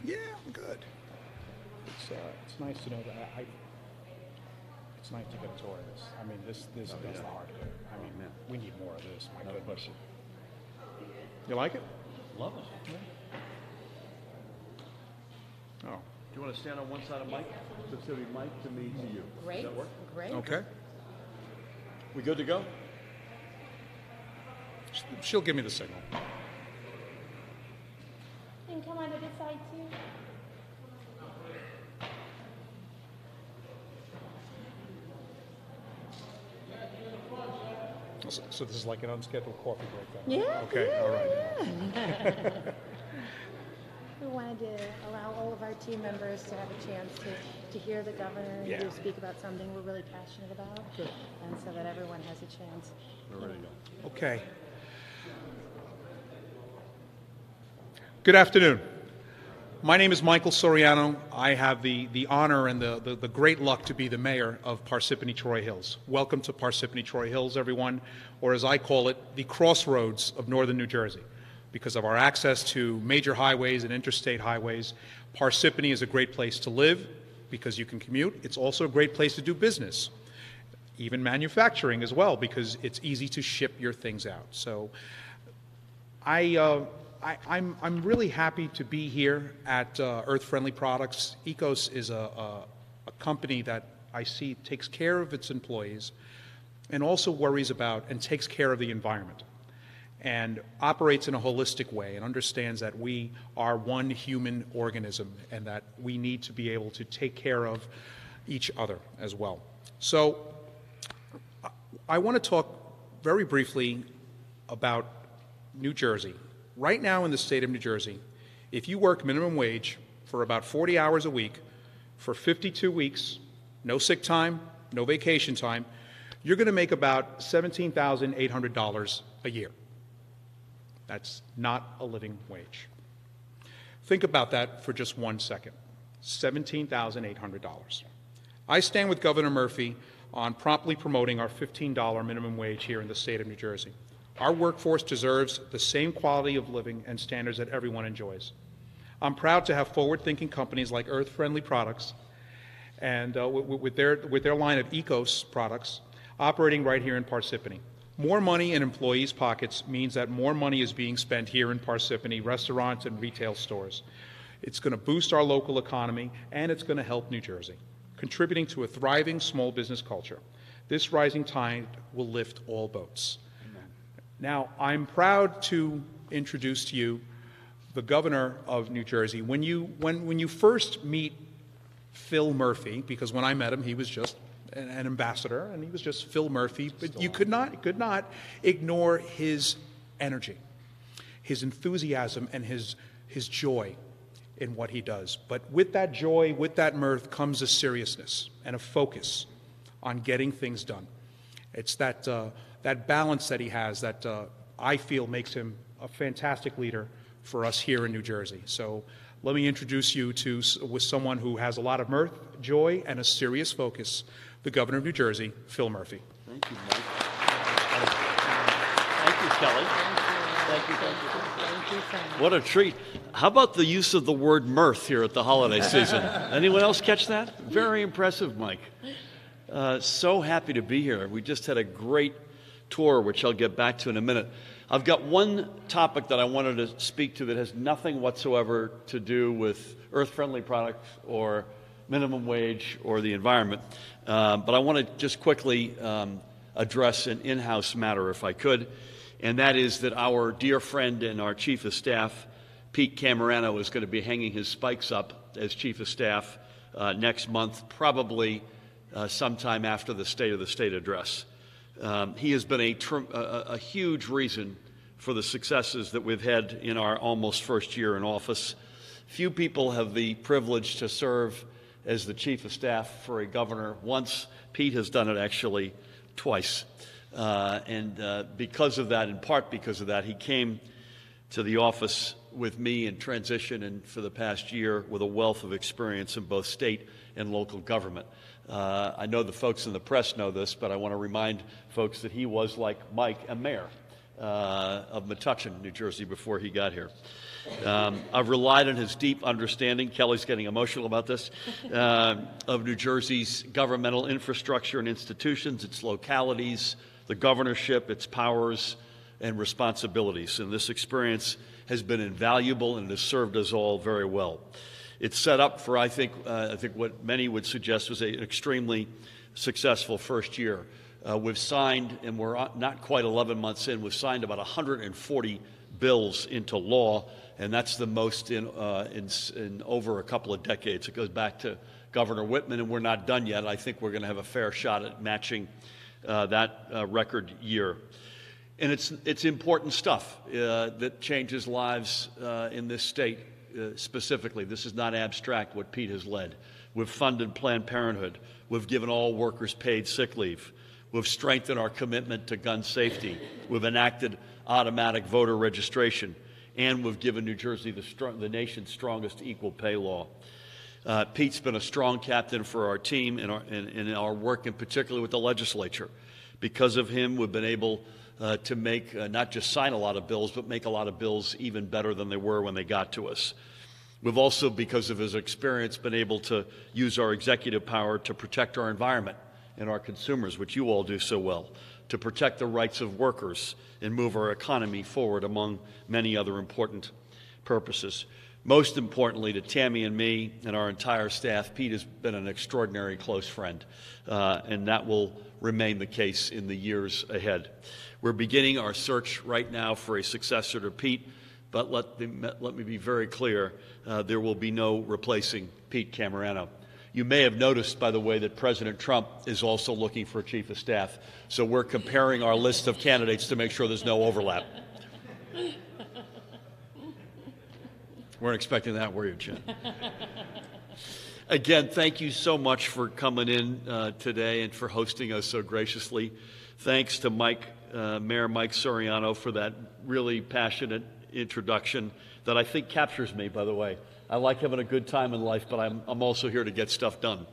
Yeah, I'm good. It's nice to know that it's nice to get a tour of this. I mean, this does the hard work. I mean, we need more of this. My goodness. You like it? Love it. Yeah. Oh. Do you want to stand on one side of Mike? So it's going to be Mike to me to you. Great. Does that work? Great. Okay. We good to go? She'll give me the signal. And come on to this side too. So this is like an unscheduled coffee break then? Yeah. Okay, yeah, all right. yeah. We wanted to allow all of our team members to have a chance to hear the governor and to speak about something we're really passionate about. Good. And so that everyone has a chance. We're ready to go. Okay. Good afternoon. My name is Michael Soriano. I have the honor and the great luck to be the mayor of Parsippany Troy Hills. Welcome to Parsippany Troy Hills, everyone, or as I call it, the crossroads of northern New Jersey. Because of our access to major highways and interstate highways, Parsippany is a great place to live because you can commute. It's also a great place to do business, even manufacturing as well, because it's easy to ship your things out. So I'm really happy to be here at Earth Friendly Products. Ecos is a company that I see takes care of its employees and also worries about and takes care of the environment and operates in a holistic way and understands that we are one human organism and that we need to be able to take care of each other as well. So I want to talk very briefly about New Jersey. Right now in the state of New Jersey, if you work minimum wage for about 40 hours a week for 52 weeks, no sick time, no vacation time, you're going to make about $17,800 a year. That's not a living wage. Think about that for just 1 second. $17,800. I stand with Governor Murphy on promptly promoting our $15 minimum wage here in the state of New Jersey. Our workforce deserves the same quality of living and standards that everyone enjoys. I'm proud to have forward-thinking companies like Earth Friendly Products and with their line of Ecos products operating right here in Parsippany. More money in employees' pockets means that more money is being spent here in Parsippany, restaurants and retail stores. It's going to boost our local economy, and it's going to help New Jersey, contributing to a thriving small business culture. This rising tide will lift all boats. Amen. Now, I'm proud to introduce to you the governor of New Jersey. When you first meet Phil Murphy, because when I met him, he was just an ambassador, and he was just Phil Murphy, but you could not ignore his energy, his enthusiasm, and his joy in what he does. But with that joy, with that mirth, comes a seriousness and a focus on getting things done. It's that balance that he has that I feel makes him a fantastic leader for us here in New Jersey. So let me introduce you with someone who has a lot of mirth, joy, and a serious focus, the Governor of New Jersey, Phil Murphy. Thank you, Mike. Thank you, Kelly. Thank you. What a treat. How about the use of the word mirth here at the holiday season? Anyone else catch that? Very impressive, Mike. So happy to be here. We just had a great tour, which I'll get back to in a minute. I've got one topic that I wanted to speak to that has nothing whatsoever to do with earth-friendly products or minimum wage or the environment. But I want to just quickly address an in-house matter, if I could, and that is that our dear friend and our Chief of Staff, Pete Camerano, is going to be hanging his spikes up as Chief of Staff next month, probably sometime after the State of the State address. He has been a huge reason for the successes that we've had in our almost first year in office. Few people have the privilege to serve as the Chief of Staff for a governor once. Pete has done it actually twice. And because of that, in part because of that, he came to the office with me in transition and for the past year with a wealth of experience in both state and local government. I know the folks in the press know this, but I want to remind folks that he was, like Mike, a mayor. of Metuchen, New Jersey, before he got here. I've relied on his deep understanding, Kelly's getting emotional about this, of New Jersey's governmental infrastructure and institutions, its localities, the governorship, its powers and responsibilities. And this experience has been invaluable and has served us all very well. It's set up for, I think what many would suggest was an extremely successful first year. We've signed, and we're not quite 11 months in, we've signed about 140 bills into law, and that's the most in over a couple of decades. It goes back to Governor Whitman, and we're not done yet. I think we're going to have a fair shot at matching that record year. And it's important stuff that changes lives in this state specifically. This is not abstract what Pete has led. We've funded Planned Parenthood. We've given all workers paid sick leave. We've strengthened our commitment to gun safety. We've enacted automatic voter registration. And we've given New Jersey the nation's strongest equal pay law. Pete's been a strong captain for our team in our work, in particular with the legislature. Because of him, we've been able to make, not just sign a lot of bills, but make a lot of bills even better than they were when they got to us. We've also, because of his experience, been able to use our executive power to protect our environment and our consumers, which you all do so well, to protect the rights of workers and move our economy forward, among many other important purposes. Most importantly, to Tammy and me and our entire staff, Pete has been an extraordinary close friend, and that will remain the case in the years ahead. We're beginning our search right now for a successor to Pete, but let me be very clear, there will be no replacing Pete Camerano. You may have noticed, by the way, that President Trump is also looking for a chief of staff, so we're comparing our list of candidates to make sure there's no overlap. Weren't expecting that, were you, Jen? Again, thank you so much for coming in today and for hosting us so graciously. Thanks to Mayor Mike Soriano for that really passionate introduction that I think captures me, by the way. I like having a good time in life, but I'm also here to get stuff done.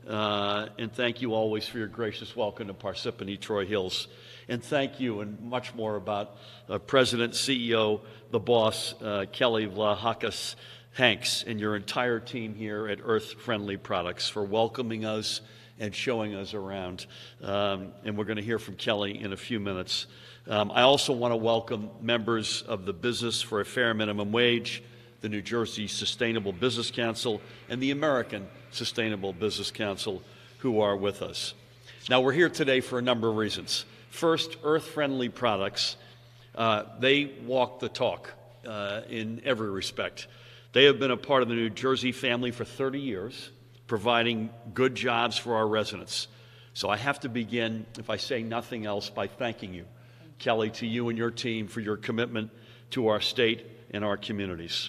And thank you always for your gracious welcome to Parsippany Troy Hills. And thank you, and much more, about President, CEO, the boss, Kelly Vlahakis Hanks, and your entire team here at Earth Friendly Products for welcoming us and showing us around. And we're going to hear from Kelly in a few minutes. I also want to welcome members of the Business for a Fair Minimum Wage, the New Jersey Sustainable Business Council, and the American Sustainable Business Council, who are with us. Now, we're here today for a number of reasons. First, Earth Friendly Products, they walk the talk in every respect. They have been a part of the New Jersey family for 30 years, providing good jobs for our residents. So I have to begin, if I say nothing else, by thanking you, Kelly, to you and your team for your commitment to our state and our communities.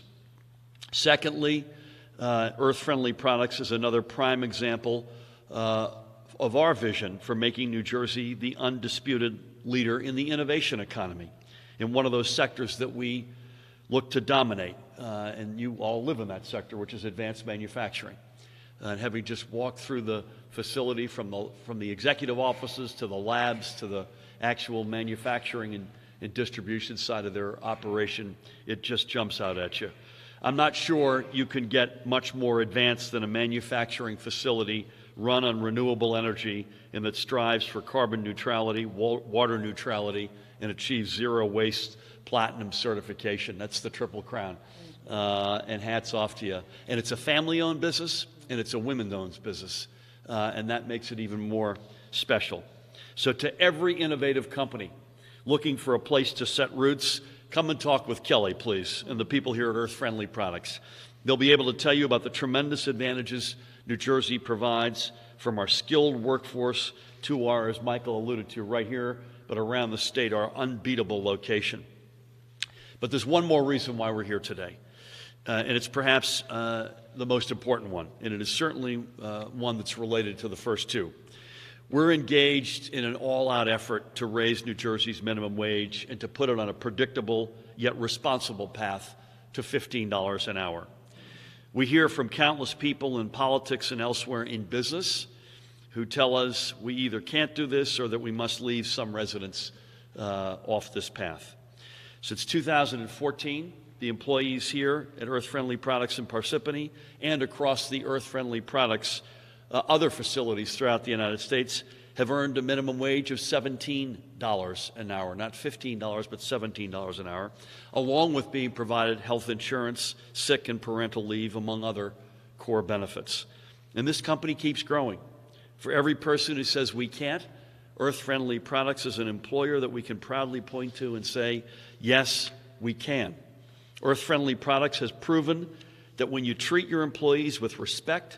Secondly, Earth Friendly Products is another prime example of our vision for making New Jersey the undisputed leader in the innovation economy, in one of those sectors that we look to dominate. And you all live in that sector, which is advanced manufacturing. And having just walked through the facility from the executive offices to the labs to the actual manufacturing and distribution side of their operation, it just jumps out at you. I'm not sure you can get much more advanced than a manufacturing facility run on renewable energy and that strives for carbon neutrality, water neutrality, and achieves zero waste platinum certification. That's the Triple Crown. And hats off to you. And it's a family-owned business, and it's a women-owned business. And that makes it even more special. So to every innovative company looking for a place to set roots, come and talk with Kelly, please, and the people here at Earth Friendly Products. They'll be able to tell you about the tremendous advantages New Jersey provides, from our skilled workforce to our, as Michael alluded to, right here, but around the state, our unbeatable location. But there's one more reason why we're here today, and it's perhaps the most important one, and it is certainly one that's related to the first two. We're engaged in an all-out effort to raise New Jersey's minimum wage and to put it on a predictable yet responsible path to $15 an hour. We hear from countless people in politics and elsewhere in business who tell us we either can't do this or that we must leave some residents off this path. Since 2014, the employees here at Earth Friendly Products in Parsippany and across the Earth Friendly Products other facilities throughout the United States have earned a minimum wage of $17 an hour, not $15, but $17 an hour, along with being provided health insurance, sick and parental leave, among other core benefits. And this company keeps growing. For every person who says we can't, Earth Friendly Products is an employer that we can proudly point to and say, yes, we can. Earth Friendly Products has proven that when you treat your employees with respect,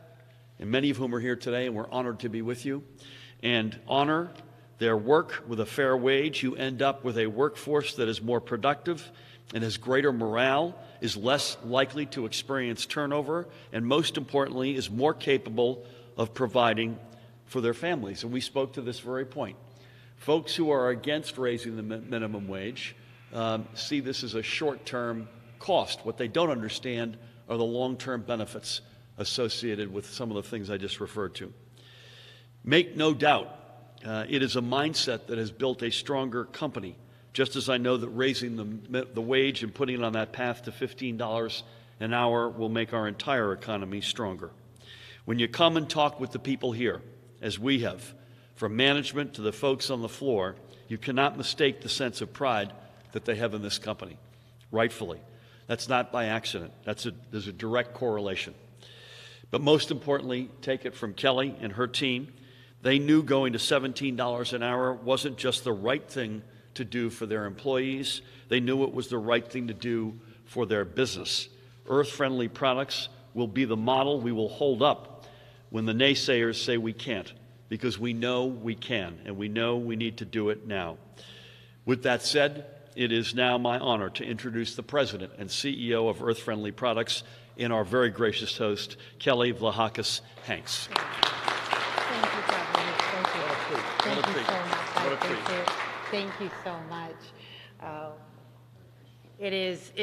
and many of whom are here today, and we're honored to be with you, and honor their work with a fair wage, you end up with a workforce that is more productive and has greater morale, is less likely to experience turnover, and most importantly, is more capable of providing for their families. And we spoke to this very point. Folks who are against raising the minimum wage see this as a short-term cost. What they don't understand are the long-term benefits associated with some of the things I just referred to. Make no doubt, it is a mindset that has built a stronger company, just as I know that raising the wage and putting it on that path to $15 an hour will make our entire economy stronger. When you come and talk with the people here, as we have, from management to the folks on the floor, you cannot mistake the sense of pride that they have in this company, rightfully. That's not by accident. There's a direct correlation. But most importantly, take it from Kelly and her team. They knew going to $17 an hour wasn't just the right thing to do for their employees. They knew it was the right thing to do for their business. Earth Friendly Products will be the model we will hold up when the naysayers say we can't, because we know we can, and we know we need to do it now. With that said, it is now my honor to introduce the President and CEO of Earth Friendly Products and our very gracious host, Kelly Vlahakis Hanks. Thank you, Governor. Thank you so much. I appreciate it. Thank you so much. It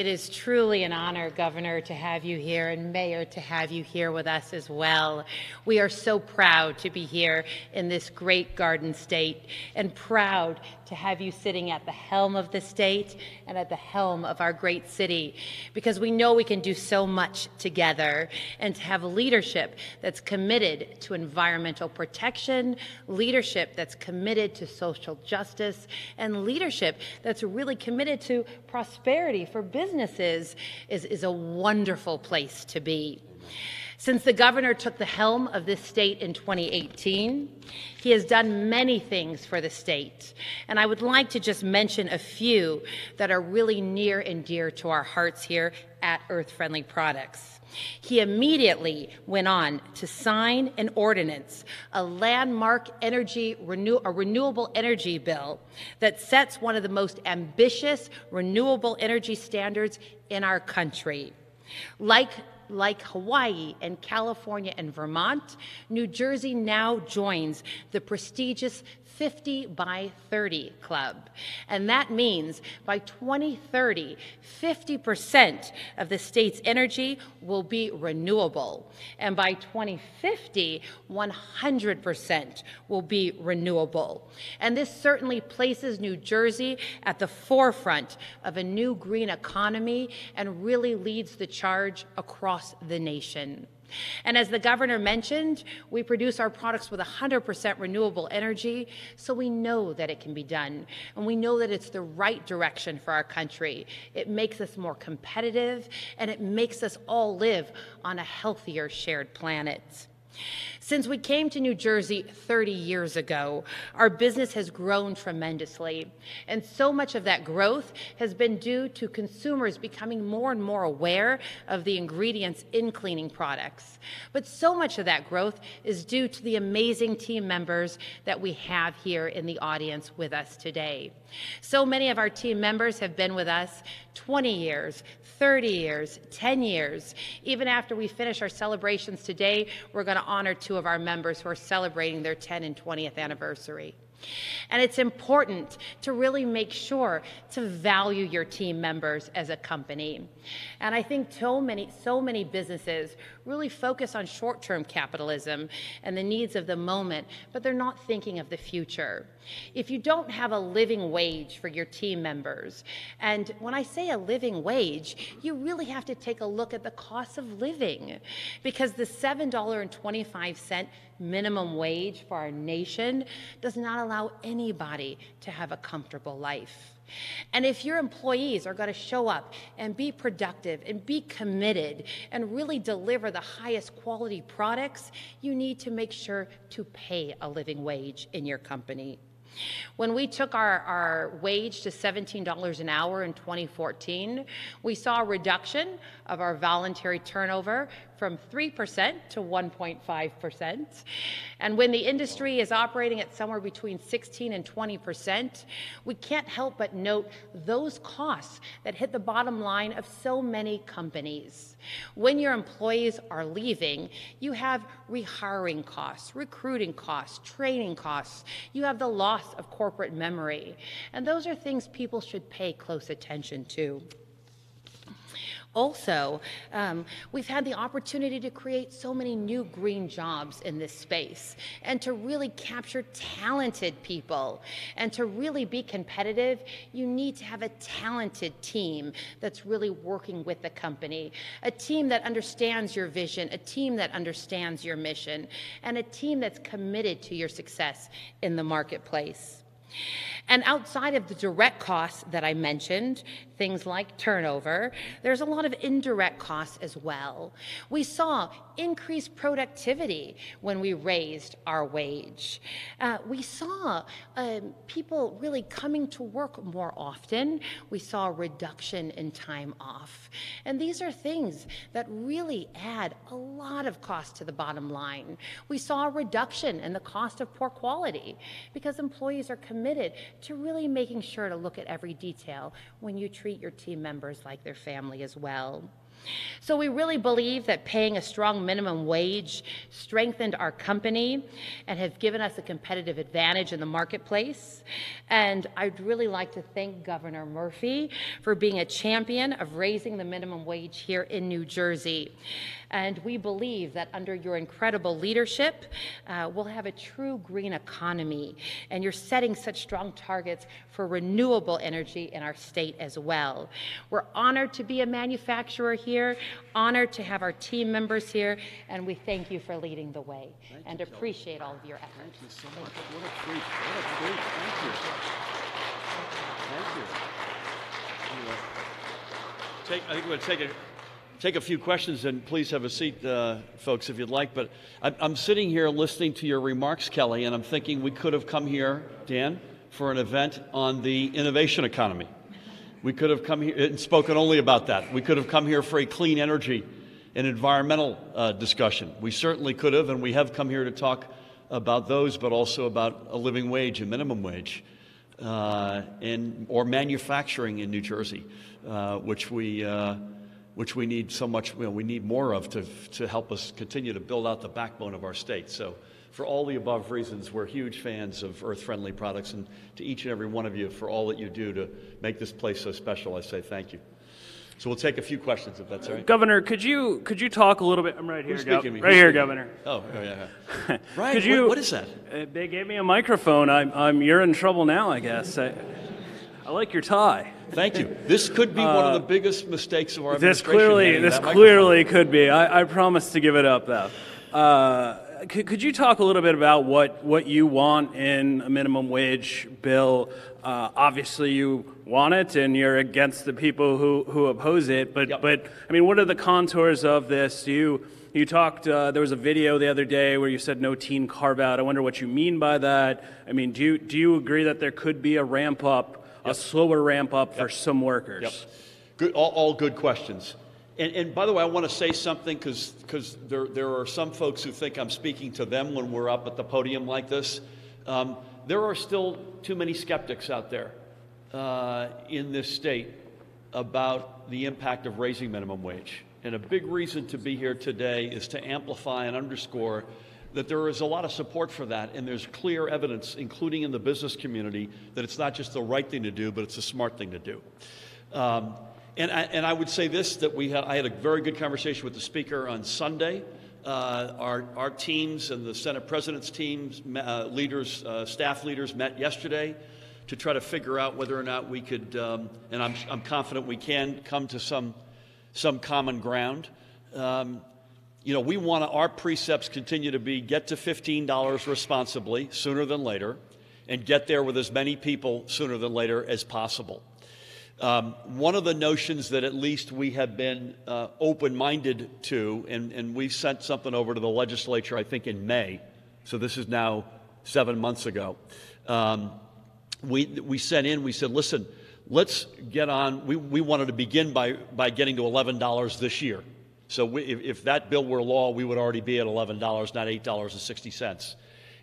is truly an honor, Governor, to have you here, and Mayor, to have you here with us as well. We are so proud to be here in this great Garden State, and proud to have you sitting at the helm of the state and at the helm of our great city, because we know we can do so much together, and to have leadership that's committed to environmental protection, leadership that's committed to social justice, and leadership that's really committed to prosperity for businesses is a wonderful place to be. Since the governor took the helm of this state in 2018, he has done many things for the state. And I would like to just mention a few that are really near and dear to our hearts here at Earth Friendly Products. He immediately went on to sign an ordinance, a landmark renewable energy bill that sets one of the most ambitious renewable energy standards in our country. Like Hawaii and California and Vermont, New Jersey now joins the prestigious 50 by 30 club. And that means by 2030, 50% of the state's energy will be renewable. And by 2050, 100% will be renewable. And this certainly places New Jersey at the forefront of a new green economy and really leads the charge across the nation. And as the governor mentioned, we produce our products with 100% renewable energy, so we know that it can be done. And we know that it's the right direction for our country. It makes us more competitive, and it makes us all live on a healthier shared planet. Since we came to New Jersey 30 years ago, our business has grown tremendously. And so much of that growth has been due to consumers becoming more and more aware of the ingredients in cleaning products. But so much of that growth is due to the amazing team members that we have here in the audience with us today. So many of our team members have been with us 20 years, 30 years, 10 years. Even after we finish our celebrations today, we're going to honor two of our members who are celebrating their 10th and 20th anniversary. And it's important to really make sure to value your team members as a company. And I think so many businesses really focus on short-term capitalism and the needs of the moment, but they're not thinking of the future. If you don't have a living wage for your team members, and when I say a living wage, you really have to take a look at the cost of living, because the $7.25 minimum wage for our nation does not allow anybody to have a comfortable life. And if your employees are going to show up and be productive and be committed and really deliver the highest quality products, you need to make sure to pay a living wage in your company. When we took our wage to $17 an hour in 2014, we saw a reduction of our voluntary turnover from 3% to 1.5%. And when the industry is operating at somewhere between 16 and 20%, we can't help but note those costs that hit the bottom line of so many companies. When your employees are leaving, you have rehiring costs, recruiting costs, training costs. You have the loss of corporate memory. And those are things people should pay close attention to. Also, we've had the opportunity to create so many new green jobs in this space and to really capture talented people. And to really be competitive, you need to have a talented team that's really working with the company, a team that understands your vision, a team that understands your mission, and a team that's committed to your success in the marketplace. And outside of the direct costs that I mentioned, things like turnover, there's a lot of indirect costs as well. We saw increased productivity when we raised our wage. We saw people really coming to work more often. We saw a reduction in time off. And these are things that really add a lot of cost to the bottom line. We saw a reduction in the cost of poor quality because employees are committed to really making sure to look at every detail when you treat your team members like their family as well. So we really believe that paying a strong minimum wage strengthened our company and have given us a competitive advantage in the marketplace. And I'd really like to thank Governor Murphy for being a champion of raising the minimum wage here in New Jersey. And we believe that under your incredible leadership, we'll have a true green economy. And you're setting such strong targets for renewable energy in our state as well. We're honored to be a manufacturer here, honored to have our team members here, and we thank you for leading the way and appreciate all of your efforts. Thank you so much. What a treat. What a treat. Thank you. I think we're going to take a few questions, and please have a seat, folks, if you'd like. But I'm sitting here listening to your remarks, Kelly, and I'm thinking we could have come here, Dan, for an event on the innovation economy. We could have come here and spoken only about that. We could have come here for a clean energy and environmental discussion. We certainly could have, and we have come here to talk about those, but also about a living wage, a minimum wage, or manufacturing in New Jersey, which we need so much. We need more of to help us continue to build out the backbone of our state. So, for all the above reasons, we're huge fans of earth-friendly products, and to each and every one of you for all that you do to make this place so special, I say thank you. So we'll take a few questions, if that's all right. Governor, could you talk a little bit? I'm right here. Who's speaking? Right here, Governor. Oh, yeah. Right. Could you, what is that? They gave me a microphone. You're in trouble now, I guess. I like your tie. Thank you. This could be one of the biggest mistakes of our administration. This clearly could be. I promise to give it up, though. Could you talk a little bit about what you want in a minimum wage bill? Obviously, you want it, and you're against the people who oppose it. But I mean, what are the contours of this? You talked. There was a video the other day where you said no teen carve out. I wonder what you mean by that. I mean, do you agree that there could be a ramp up, a slower ramp up for some workers? Yep. Good. All good questions. And by the way, I want to say something because there are some folks who think I'm speaking to them when we're up at the podium like this. There are still too many skeptics out there in this state about the impact of raising minimum wage. And a big reason to be here today is to amplify and underscore that there is a lot of support for that, and there's clear evidence, including in the business community, that it's not just the right thing to do, but it's the smart thing to do. And I would say this, that I had a very good conversation with the Speaker on Sunday. Our teams and the Senate President's teams, leaders, staff leaders met yesterday to try to figure out whether or not we could, and I'm confident we can, come to some common ground. You know, we want our precepts continue to be get to $15 responsibly sooner than later, and get there with as many people sooner than later as possible. One of the notions that at least we have been open-minded to, and we sent something over to the legislature, I think, in May, so this is now 7 months ago. We said, listen, let's get on. We wanted to begin by getting to $11 this year. So if that bill were law, we would already be at $11, not $8.60.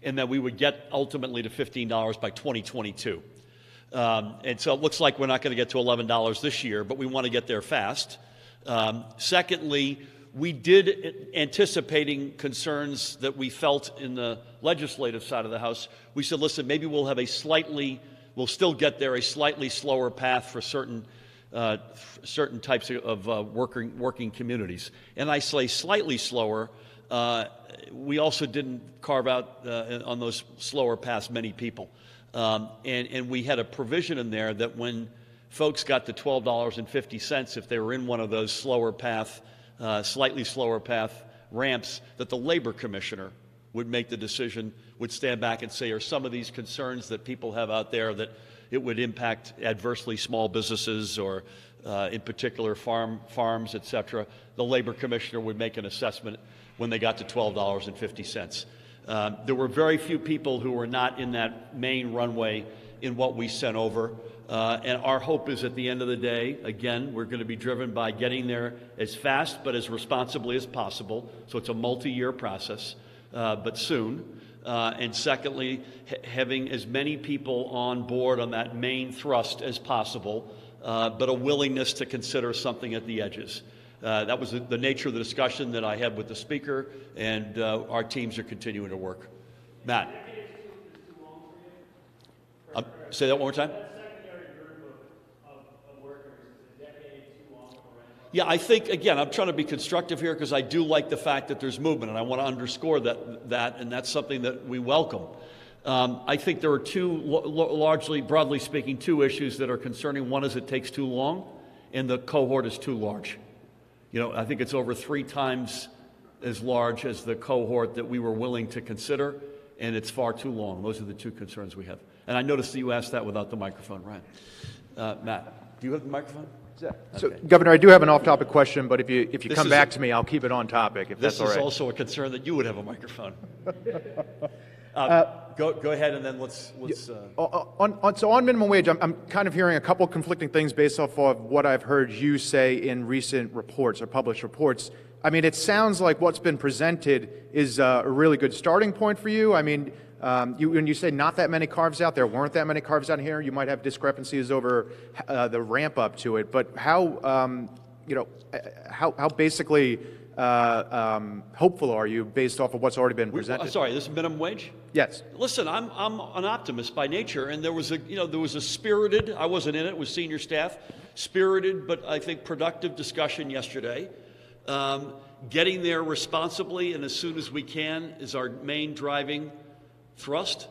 And then we would get ultimately to $15 by 2022. And so it looks like we're not going to get to $11 this year, but we want to get there fast. Secondly, we did, anticipating concerns that we felt in the legislative side of the House, we said, listen, maybe we'll still get there a slightly slower path for certain types of working communities. And I say slightly slower. We also didn't carve out on those slower paths many people. And we had a provision in there that when folks got to $12.50, if they were in one of those slower path, slightly slower path ramps, that the labor commissioner would make the decision, would stand back and say, are some of these concerns that people have out there that it would impact adversely small businesses or in particular farms, et cetera. The labor commissioner would make an assessment when they got to $12.50. There were very few people who were not in that main runway in what we sent over. And our hope is at the end of the day, again, we're going to be driven by getting there as fast but as responsibly as possible. So it's a multi-year process, but soon. And secondly, having as many people on board on that main thrust as possible, but a willingness to consider something at the edges. That was the nature of the discussion that I had with the Speaker, and our teams are continuing to work. Matt. Say that one more time. Yeah, I think, again, I'm trying to be constructive here because I do like the fact that there's movement, and I want to underscore that, and that's something that we welcome. I think there are two, largely, broadly speaking, two issues that are concerning. One is it takes too long, and the cohort is too large. You know, I think it's over 3 times as large as the cohort that we were willing to consider, and it's far too long. Those are the two concerns we have. And I noticed that you asked that without the microphone, Ryan. Matt, do you have the microphone? So, okay. Governor, I do have an off-topic question, but if you come back to me, I'll keep it on topic, if that's all right. This is also a concern that you would have a microphone. Go ahead, and then let's So on minimum wage, I'm kind of hearing a couple conflicting things based off of what I've heard you say in recent reports or published reports. I mean, it sounds like what's been presented is a really good starting point for you. I mean, when you say not that many carves out, there weren't that many carves out here. You might have discrepancies over the ramp up to it, but how basically hopeful are you based off of what's already been presented? Sorry, this is minimum wage? Yes. Listen, I'm an optimist by nature, and there was a spirited, I wasn't in it with senior staff, spirited but I think productive discussion yesterday. Getting there responsibly and as soon as we can is our main driving thrust.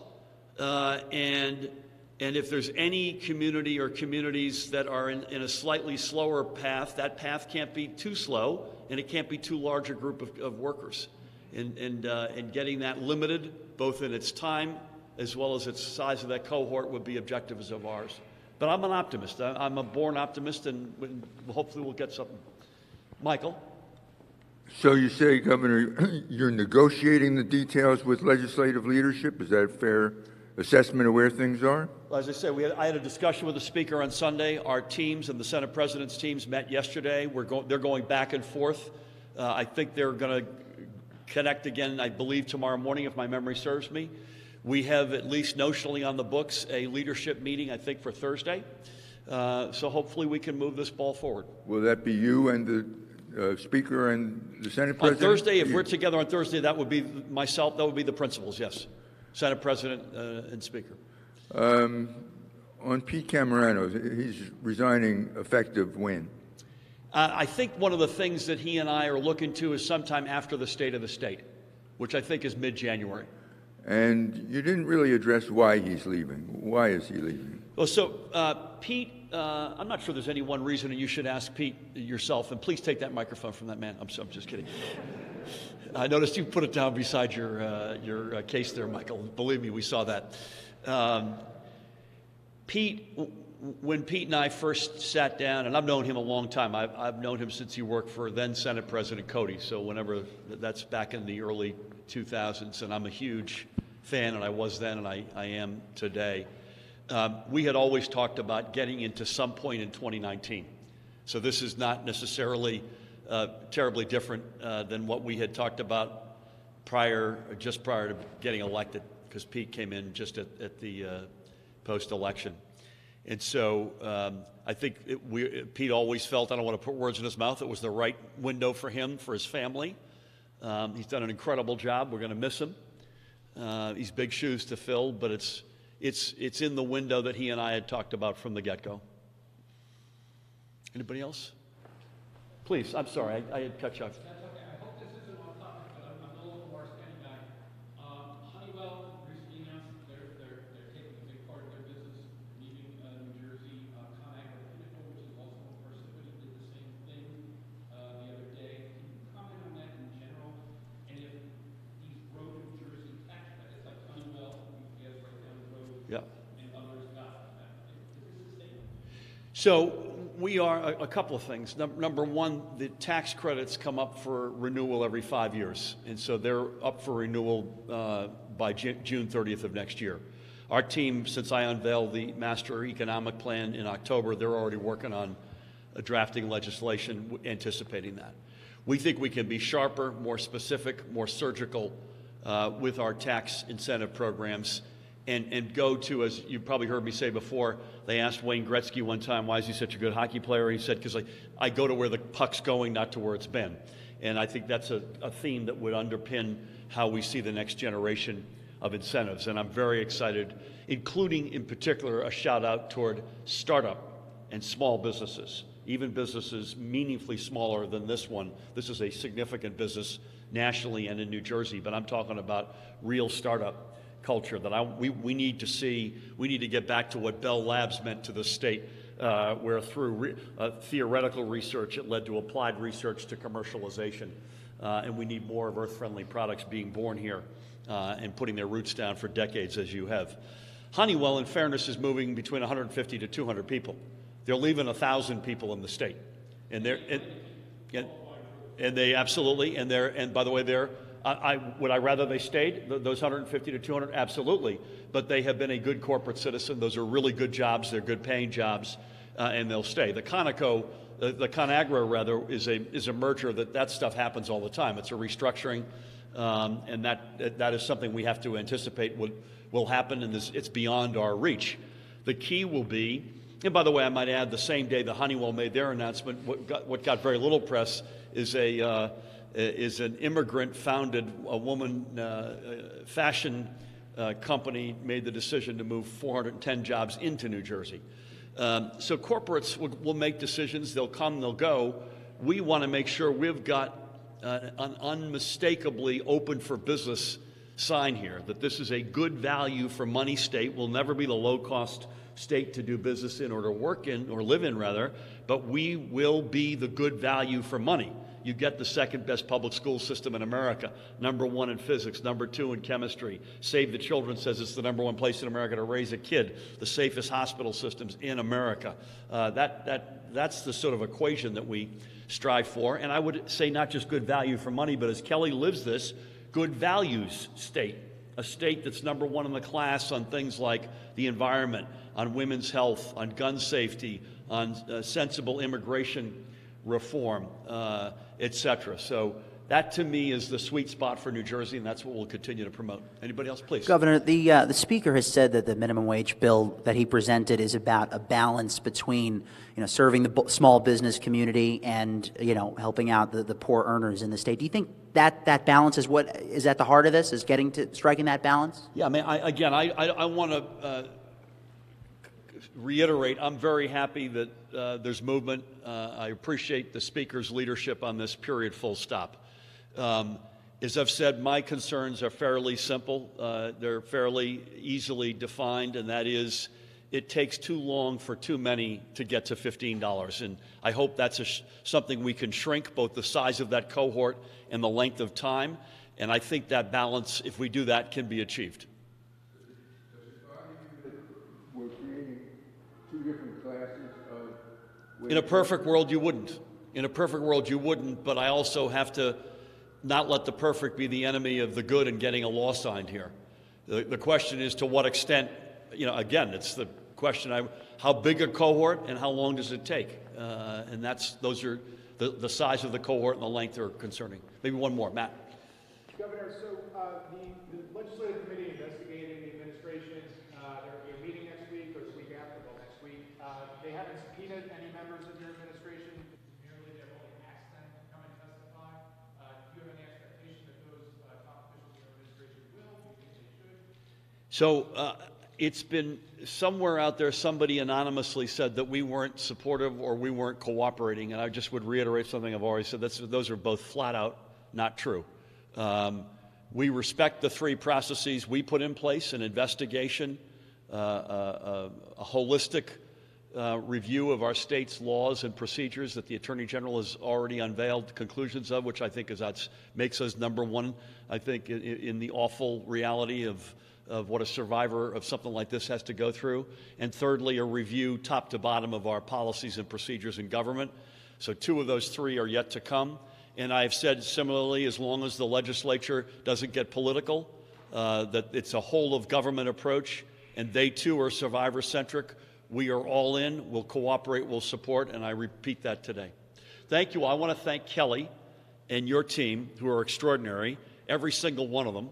And if there's any community or communities that are in a slightly slower path, that path can't be too slow and it can't be too large a group of workers. And getting that limited, both in its time as well as its size of that cohort, would be objectives of ours. But I'm an optimist. I'm a born optimist, and hopefully we'll get something. Michael? So you say, Governor, you're negotiating the details with legislative leadership? Is that a fair assessment of where things are? Well, as I said, I had a discussion with the Speaker on Sunday. Our teams and the Senate President's teams met yesterday. They're going back and forth. I think they're going to connect again, I believe, tomorrow morning, if my memory serves me. We have, at least notionally on the books, a leadership meeting, I think, for Thursday. So hopefully we can move this ball forward. Will that be you and Speaker and the Senate On President? Thursday, if we're together on Thursday, that would be myself, that would be the principals, yes. Senate President and Speaker. On Pete Camerano, he's resigning effective when? I think one of the things that he and I are looking to is sometime after the State of the State, which I think is mid-January. And you didn't really address why he's leaving. Why is he leaving? Well, so Pete, I'm not sure there's any one reason, and you should ask Pete yourself. And please take that microphone from that man. I'm just kidding. I noticed you put it down beside your case there, Michael. Believe me, we saw that. Pete, when Pete and I first sat down, and I've known him a long time. I've known him since he worked for then Senate President Cody. So whenever that's back in the early 2000s, and I'm a huge fan, and I was then, and I am today. We had always talked about getting into some point in 2019. So this is not necessarily terribly different than what we had talked about just prior to getting elected, because Pete came in just at the post-election. And so I think Pete always felt, I don't want to put words in his mouth, it was the right window for him, for his family. He's done an incredible job. We're going to miss him. He's big shoes to fill, but it's in the window that he and I had talked about from the get-go. Anybody else? Please, I'm sorry, I had cut you off. That's okay. I hope this isn't on topic, but I'm a little more standing back. Honeywell recently announced they're taking a big part of their business, leaving New Jersey. ConAgra, which is also Parsippany, did the same thing the other day. Can you comment on that in general? And if these road New Jersey tax credits, like Honeywell, UPS right down the road, Yeah. and others got, is this a statement? So we are a couple of things. Number one, the tax credits come up for renewal every 5 years. And so they're up for renewal by June 30th of next year. Our team, since I unveiled the Master Economic Plan in October, they're already working on drafting legislation anticipating that. We think we can be sharper, more specific, more surgical with our tax incentive programs and go to, as you probably heard me say before, they asked Wayne Gretzky one time, why is he such a good hockey player? He said, because I go to where the puck's going, not to where it's been. And I think that's a theme that would underpin how we see the next generation of incentives. And I'm very excited, including in particular a shout out toward startup and small businesses, even businesses meaningfully smaller than this one. This is a significant business nationally and in New Jersey, but I'm talking about real startup culture that we need to see. We need to get back to what Bell Labs meant to the state, where through theoretical research it led to applied research to commercialization. And we need more of earth-friendly products being born here and putting their roots down for decades, as you have. Honeywell, in fairness, is moving between 150 to 200 people. They're leaving 1,000 people in the state. And they absolutely, and by the way, would I rather they stayed, those 150 to 200? Absolutely. But they have been a good corporate citizen. Those are really good jobs. They're good paying jobs, and they'll stay. The ConAgra, rather, is a merger that stuff happens all the time. It's a restructuring, and that is something we have to anticipate will happen, and it's beyond our reach. The key will be, and by the way, I might add, the same day the Honeywell made their announcement, what got very little press is an immigrant-founded, a woman fashion company made the decision to move 410 jobs into New Jersey. So corporates will make decisions. They'll come, they'll go. We want to make sure we've got an unmistakably open for business sign here, that this is a good value for money state. We'll never be the low-cost state to do business in or to work in, or live in, rather, but we will be the good value for money. You get the second best public school system in America, #1 in physics, #2 in chemistry. Save the Children says it's the #1 place in America to raise a kid, the safest hospital systems in America. That's the sort of equation that we strive for. And I would say not just good value for money, but as Kelly lives this, good values state. A state that's #1 in the class on things like the environment, on women's health, on gun safety, on sensible immigration reform, etc. So That, to me, is the sweet spot for New Jersey, and that's what we'll continue to promote. Anybody else, please? Governor, the Speaker has said that the minimum wage bill that he presented is about a balance between, serving the small business community and, helping out the poor earners in the state. Do you think that balance is what is at the heart of this, is striking that balance? Yeah, I mean, I want to reiterate, I'm very happy that there's movement. I appreciate the Speaker's leadership on this, period, full stop. As I've said, my concerns are fairly simple. They're fairly easily defined, and that is it takes too long for too many to get to $15. And I hope that's something we can shrink, both the size of that cohort and the length of time. And I think that balance, if we do that, can be achieved. We're creating two different classes of... In a perfect world, you wouldn't. In a perfect world, you wouldn't, but I also have to not let the perfect be the enemy of the good and getting a law signed here. The question is to what extent, again, it's the question, how big a cohort and how long does it take? And those are the size of the cohort and the length are concerning. Maybe one more, Matt. Governor, so the legislative committee investigating the administration, they're meeting next week or the week after, next week. They haven't subpoenaed any members of your administration. Merely they're only asked them to come and testify. Do you have any expectation that those top officials in your administration will? Do you think they should? So it's been somewhere out there, somebody anonymously said that we weren't supportive or we weren't cooperating, and I just would reiterate something I've already said. Those are both flat out not true. We respect the three processes we put in place: an investigation, a holistic review of our state's laws and procedures that the Attorney General has already unveiled conclusions of, which I think makes us number one, I think, in the awful reality of what a survivor of something like this has to go through. And thirdly, a review top to bottom of our policies and procedures in government. So two of those three are yet to come. And I have said similarly, as long as the legislature doesn't get political, that it's a whole of government approach, and they too are survivor-centric. We are all in, we'll cooperate, we'll support, and I repeat that today. Thank you. I want to thank Kelly and your team, who are extraordinary, every single one of them,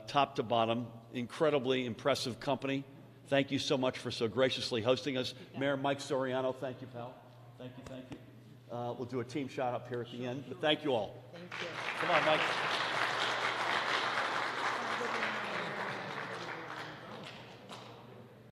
top to bottom, incredibly impressive company. Thank you so much for so graciously hosting us. Mayor Mike Soriano, thank you, pal. Thank you, thank you. We'll do a team shot up here at the end, but thank you all. Thank you. Come on, Mike.